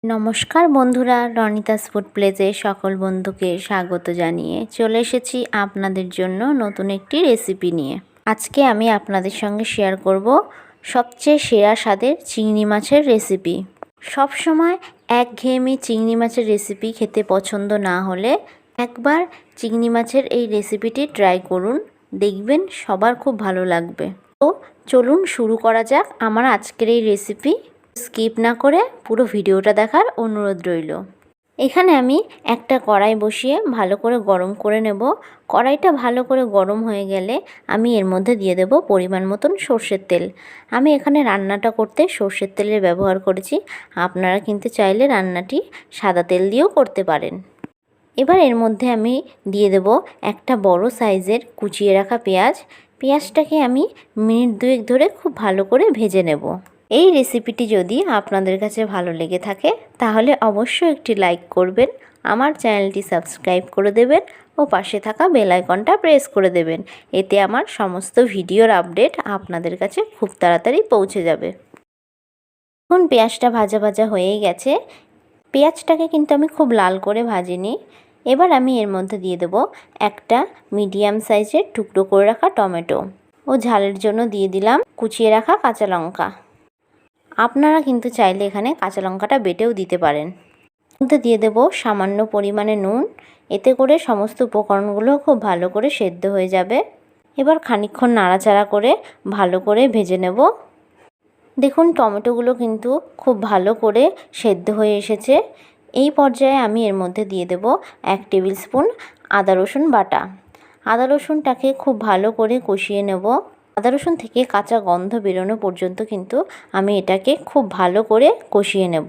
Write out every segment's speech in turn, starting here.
নমস্কার বন্ধুরা, রনিতাস ফুড প্লেসে সকল বন্ধুকে স্বাগত জানিয়ে চলে এসেছি আপনাদের জন্য নতুন একটি রেসিপি নিয়ে। আজকে আমি আপনাদের সঙ্গে শেয়ার করব সবচেয়ে সেরা স্বাদের চিংড়ি মাছের রেসিপি। সব সময় একঘেয়েমি চিংড়ি মাছের রেসিপি খেতে পছন্দ না হলে একবার চিংড়ি মাছের এই রেসিপিটি ট্রাই করুন, দেখবেন সবার খুব ভালো লাগবে। তো চলুন শুরু করা যাক আমার আজকের এই রেসিপি। স্কিপ না করে পুরো ভিডিওটা দেখার অনুরোধ রইল। এখানে আমি একটা কড়াই বসিয়ে ভালো করে গরম করে নেব। কড়াইটা ভালো করে গরম হয়ে গেলে আমি এর মধ্যে দিয়ে দেব পরিমাণ মতন সর্ষের তেল। আমি এখানে রান্নাটা করতে সর্ষের তেলের ব্যবহার করেছি, আপনারা কিন্তু চাইলে রান্নাটি সাদা তেল দিয়েও করতে পারেন। এবার এর মধ্যে আমি দিয়ে দেব একটা বড় সাইজের কুচিয়ে রাখা পেঁয়াজ। পেঁয়াজটাকে আমি মিনিট দুয়েক ধরে খুব ভালো করে ভেজে নেব। এই রেসিপিটি যদি আপনাদের কাছে ভালো লেগে থাকে তাহলে অবশ্যই একটি লাইক করবেন, আমার চ্যানেলটি সাবস্ক্রাইব করে দেবেন ও পাশে থাকা বেল আইকনটা প্রেস করে দেবেন। এতে আমার সমস্ত ভিডিওর আপডেট আপনাদের কাছে খুব তাড়াতাড়ি পৌঁছে যাবে। এখন পেঁয়াজটা ভাজা ভাজা হয়েই গেছে। পেঁয়াজটাকে কিন্তু আমি খুব লাল করে ভাজিনি। এবার আমি এর মধ্যে দিয়ে দেব একটা মিডিয়াম সাইজের টুকরো করে রাখা টমেটো ও ঝালের জন্য দিয়ে দিলাম কুচিয়ে রাখা কাঁচা লঙ্কা। আপনারা কিন্তু চাইলে এখানে কাঁচা লঙ্কাটা বেটেও দিতে পারেন। মধ্যে দিয়ে দেব সামান্য পরিমাণে নুন, এতে করে সমস্ত উপকরণগুলো খুব ভালো করে সেদ্ধ হয়ে যাবে। এবার খানিকক্ষণ নাড়াচাড়া করে ভালো করে ভেজে নেব। দেখুন টমেটোগুলো কিন্তু খুব ভালো করে সেদ্ধ হয়ে এসেছে। এই পর্যায়ে আমি এর মধ্যে দিয়ে দেব 1 টেবিল স্পুন আদা রসুন বাটা। আদা রসুনটাকে খুব ভালো করে কষিয়ে নেব। আদা রসুন থেকে কাঁচা গন্ধ বেরোনো পর্যন্ত কিন্তু আমি এটাকে খুব ভালো করে কষিয়ে নেব।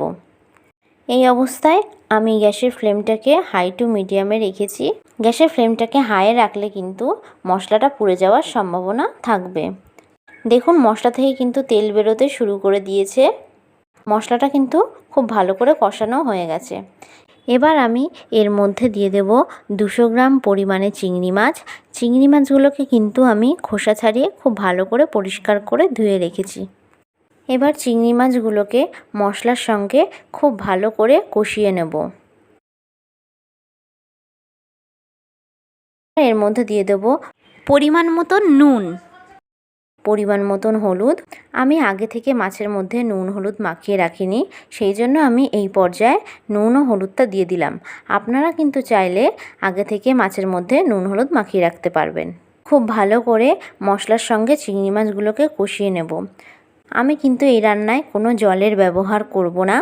এই অবস্থায় আমি গ্যাসের ফ্লেমটাকে হাই টু মিডিয়ামে রেখেছি। গ্যাসের ফ্লেমটাকে হাইয়ে রাখলে কিন্তু মশলাটা পুড়ে যাওয়ার সম্ভাবনা থাকবে। দেখুন মশলা থেকে কিন্তু তেল বেরোতে শুরু করে দিয়েছে। মশলাটা কিন্তু খুব ভালো করে কষানো হয়ে গেছে। এবার আমি এর মধ্যে দিয়ে দেব 200 গ্রাম পরিমাণে চিংড়ি মাছ। চিংড়ি মাছগুলোকে কিন্তু আমি খোসা ছাড়িয়ে খুব ভালো করে পরিষ্কার করে ধুয়ে রেখেছি। এবার চিংড়ি মাছগুলোকে মশলার সঙ্গে খুব ভালো করে কষিয়ে নেব। এর মধ্যে দিয়ে দেব পরিমাণ মতন নুন, পরিমাণ মতন হলুদ। আমি আগে থেকে মাছের মধ্যে নুন হলুদ মাখিয়ে রাখিনি, সেই জন্য আমি এই পর্যায়ে নুন ও হলুদটা দিয়ে দিলাম। আপনারা কিন্তু চাইলে আগে থেকে মাছের মধ্যে নুন হলুদ মাখিয়ে রাখতে পারবেন। খুব ভালো করে মশলার সঙ্গে চিংড়ি মাছগুলোকে কষিয়ে নেব। আমি কিন্তু এই রান্নায় কোনো জলের ব্যবহার করব না,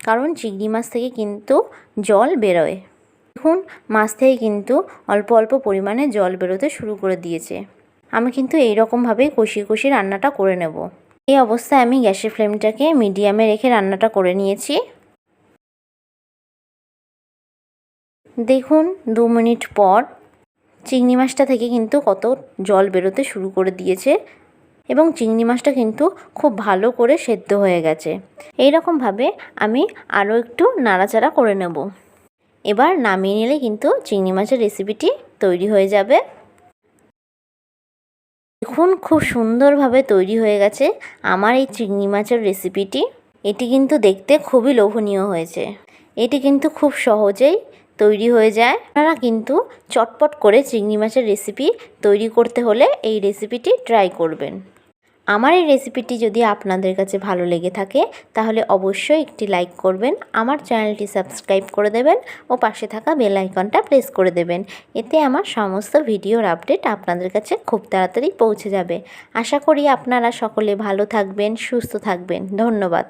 কারণ চিংড়ি মাছ থেকে কিন্তু জল বেরোয়। দেখুন মাছ থেকে কিন্তু অল্প অল্প পরিমাণে জল বেরোতে শুরু করে দিয়েছে। আমি কিন্তু এই রকমভাবেই কষিয়ে কষিয়ে রান্নাটা করে নেব। এই অবস্থায় আমি গ্যাসের ফ্লেমটাকে মিডিয়ামে রেখে রান্নাটা করে নিয়েছি। দেখুন 2 মিনিট পর চিংড়ি মাছটা থেকে কিন্তু কত জল বেরোতে শুরু করে দিয়েছে এবং চিংড়ি মাছটা কিন্তু খুব ভালো করে সেদ্ধ হয়ে গেছে। এই রকমভাবে আমি আরও একটু নাড়াচাড়া করে নেব। এবার নামিয়ে নিলে কিন্তু চিংড়ি মাছের রেসিপিটি তৈরি হয়ে যাবে। দেখুন খুব সুন্দরভাবে তৈরি হয়ে গেছে আমার এই চিংড়ি মাছের রেসিপিটি। এটি কিন্তু দেখতে খুবই লোভনীয় হয়েছে। এটি কিন্তু খুব সহজেই তৈরি হয়ে যায়। আপনারা কিন্তু চটপট করে চিংড়ি মাছের রেসিপি তৈরি করতে হলে এই রেসিপিটি ট্রাই করবেন। আমার এই রেসিপিটি যদি আপনাদের কাছে ভালো লেগে থাকে তাহলে অবশ্যই একটি লাইক করবেন, আমার চ্যানেলটি সাবস্ক্রাইব করে দেবেন ও পাশে থাকা বেল আইকনটা প্রেস করে দেবেন। এতে আমার সমস্ত ভিডিওর আপডেট আপনাদের কাছে খুব তাড়াতাড়ি পৌঁছে যাবে। আশা করি আপনারা সকলে ভালো থাকবেন, সুস্থ থাকবেন। ধন্যবাদ।